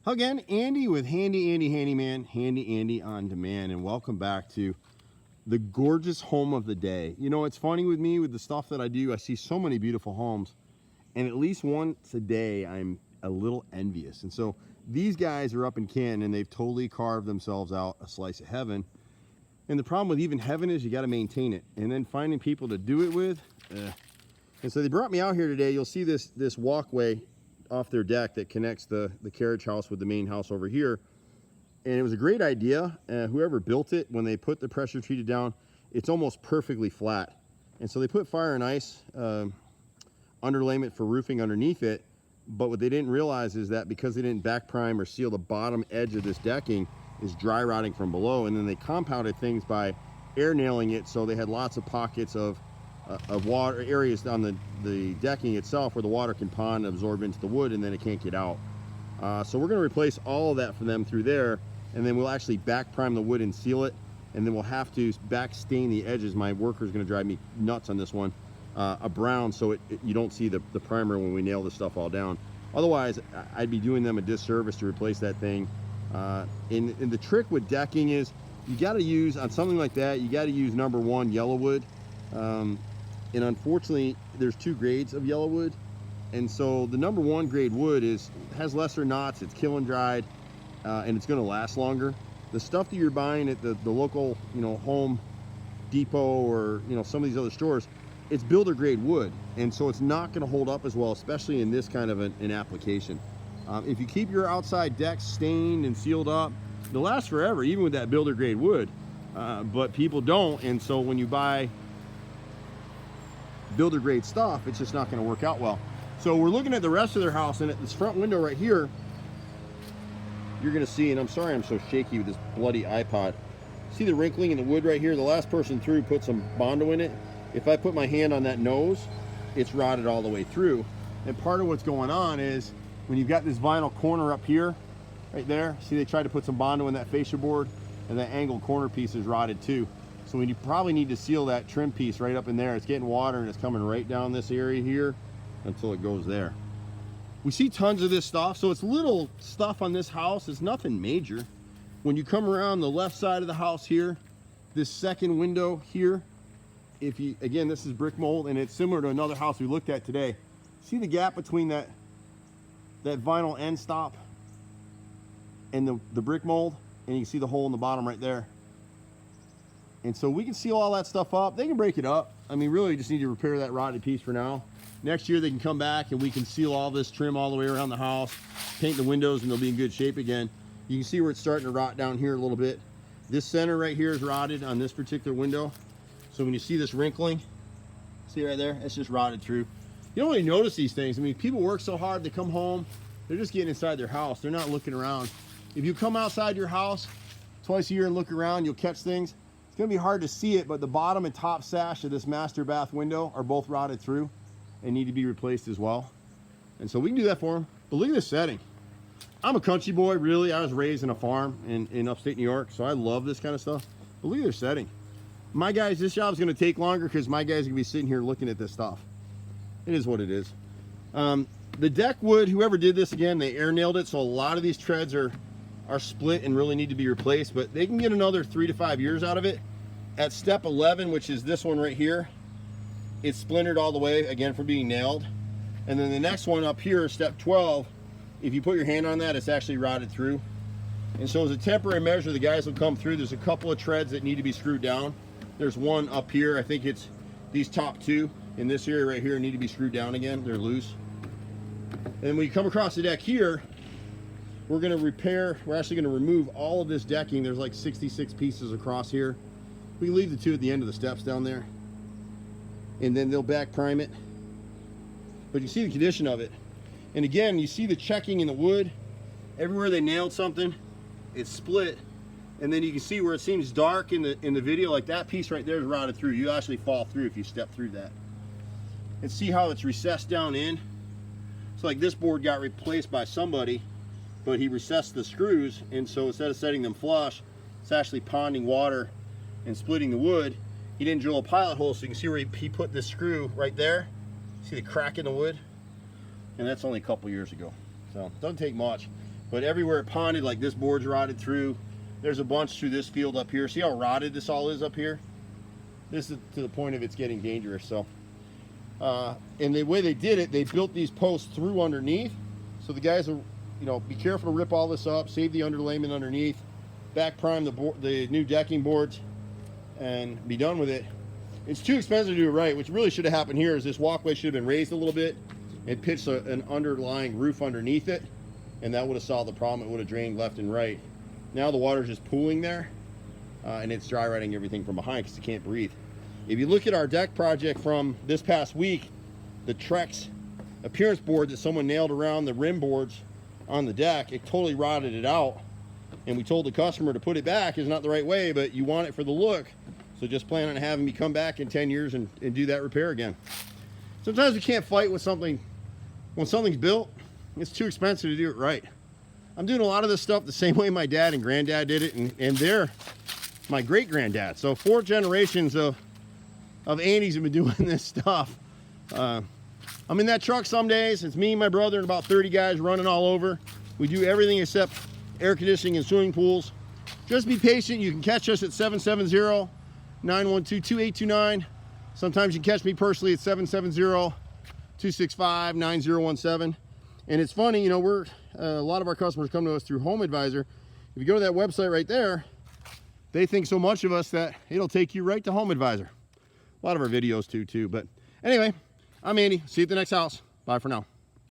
Again, Andy with Handy Andy Handyman, Handy Andy on Demand, and welcome back to the gorgeous home of the day. You know, it's funny with me, with the stuff that I do, I see so many beautiful homes, and at least once a day, I'm a little envious. And so these guys are up in Canton, and they've totally carved themselves out a slice of heaven. And the problem with even heaven is you got to maintain it, and then finding people to do it with. And so they brought me out here today. You'll see this walkway off their deck that connects the carriage house with the main house over here. And it was a great idea. Whoever built it, when they put the pressure treated down, it's almost perfectly flat. And so they put fire and ice underlayment for roofing underneath it. But what they didn't realize is that because they didn't back prime or seal the bottom edge of this decking, is dry rotting from below. And then they compounded things by air nailing it, so they had lots of pockets of water areas on the decking itself where the water can pond and absorb into the wood, and then it can't get out. So we're going to replace all of that for them through there, and then we'll actually back prime the wood and seal it, and then we'll have to back stain the edges. My worker's going to drive me nuts on this one, a brown, so you don't see the primer when we nail this stuff all down. Otherwise, I'd be doing them a disservice to replace that thing. And the trick with decking is you got to use, on something like that, you got to use number one yellow wood. And unfortunately, there's two grades of yellow wood, and so the number one grade wood has lesser knots, it's kill and dried, and it's going to last longer. The stuff that you're buying at the local, Home Depot or some of these other stores, it's builder grade wood, and so it's not going to hold up as well, especially in this kind of an application. If you keep your outside decks stained and sealed up, they'll last forever, even with that builder grade wood. But people don't, and so when you buy builder grade stuff, it's just not going to work out well. So we're looking at the rest of their house, and at this front window right here, you're going to see, and I'm sorry I'm so shaky with this bloody iPod, see the wrinkling in the wood right here? The last person through put some Bondo in it. If I put my hand on that nose, it's rotted all the way through. And part of what's going on is when you've got this vinyl corner up here, right there, see they tried to put some Bondo in that fascia board, and that angled corner piece is rotted too. So you probably need to seal that trim piece right up in there. It's getting water and it's coming right down this area here until it goes there. We see tons of this stuff, so it's little stuff on this house. It's nothing major. When you come around the left side of the house here, this second window here, again, this is brick mold, and it's similar to another house we looked at today. See the gap between that vinyl end stop and the brick mold, and you can see the hole in the bottom right there. And so we can seal all that stuff up. They can break it up. I mean, really, just need to repair that rotted piece for now. Next year, they can come back and we can seal all this trim all the way around the house, paint the windows, and they'll be in good shape again. You can see where it's starting to rot down here a little bit. This center right here is rotted on this particular window. So when you see this wrinkling, see right there? It's just rotted through. You don't really notice these things. I mean, people work so hard, they come home, they're just getting inside their house. They're not looking around. If you come outside your house twice a year and look around, you'll catch things. It's going to be hard to see it, but the bottom and top sash of this master bath window are both rotted through and need to be replaced as well. And so we can do that for them. But look at this setting. I'm a country boy, really. I was raised in a farm in upstate New York, so I love this kind of stuff. But look at their setting. My guys, this job's going to take longer because my guys are going to be sitting here looking at this stuff. It is what it is. The deck wood, whoever did this, again, they air nailed it, so a lot of these treads are split and really need to be replaced, but they can get another 3 to 5 years out of it. At step 11, which is this one right here, it's splintered all the way, again, from being nailed. And then the next one up here, step 12, if you put your hand on that, it's actually rotted through. And so as a temporary measure, the guys will come through. There's a couple of treads that need to be screwed down. There's one up here, I think it's these top two in this area right here need to be screwed down again. They're loose. And when you come across the deck here, we're actually going to remove all of this decking. There's like 66 pieces across here. We can leave the two at the end of the steps down there. And then they'll back prime it. But you see the condition of it. And again, you see the checking in the wood. Everywhere they nailed something, it's split. And then you can see where it seems dark in the video, like that piece right there is rotted through. You actually fall through if you step through that. And see how it's recessed down in? So like this board got replaced by somebody, but he recessed the screws, and so instead of setting them flush, it's actually ponding water and splitting the wood. He didn't drill a pilot hole, so you can see where he put this screw right there. See the crack in the wood? And that's only a couple years ago. So it doesn't take much. But everywhere it ponded, like this board's rotted through. There's a bunch through this field up here. See how rotted this all is up here? This is to the point of it's getting dangerous. So, and the way they did it, they built these posts through underneath. So the guys are, you know, be careful to rip all this up, save the underlayment underneath, back prime the new decking boards, and be done with it. It's too expensive to do it right. What really should have happened here is this walkway should have been raised a little bit and pitched an underlying roof underneath it, and that would have solved the problem. It would have drained left and right. Now the water's just pooling there, and it's dry rotting everything from behind because it can't breathe. If you look at our deck project from this past week, the Trex appearance board that someone nailed around the rim boards on the deck, it totally rotted it out. And we told the customer to put it back is not the right way, but you want it for the look. So just plan on having me come back in 10 years and do that repair again. Sometimes we can't fight with something. When something's built, it's too expensive to do it right. I'm doing a lot of this stuff the same way my dad and granddad did it, and they're my great-granddad. So 4 generations of Andes have been doing this stuff. I'm in that truck some days. It's me and my brother and about 30 guys running all over. We do everything except air conditioning and swimming pools. Just be patient. You can catch us at 770-912-2829. Sometimes you can catch me personally at 770-265-9017. And it's funny, you know, a lot of our customers come to us through Home Advisor. If you go to that website right there, they think so much of us that it'll take you right to Home Advisor. A lot of our videos too. But anyway, I'm Andy. See you at the next house. Bye for now.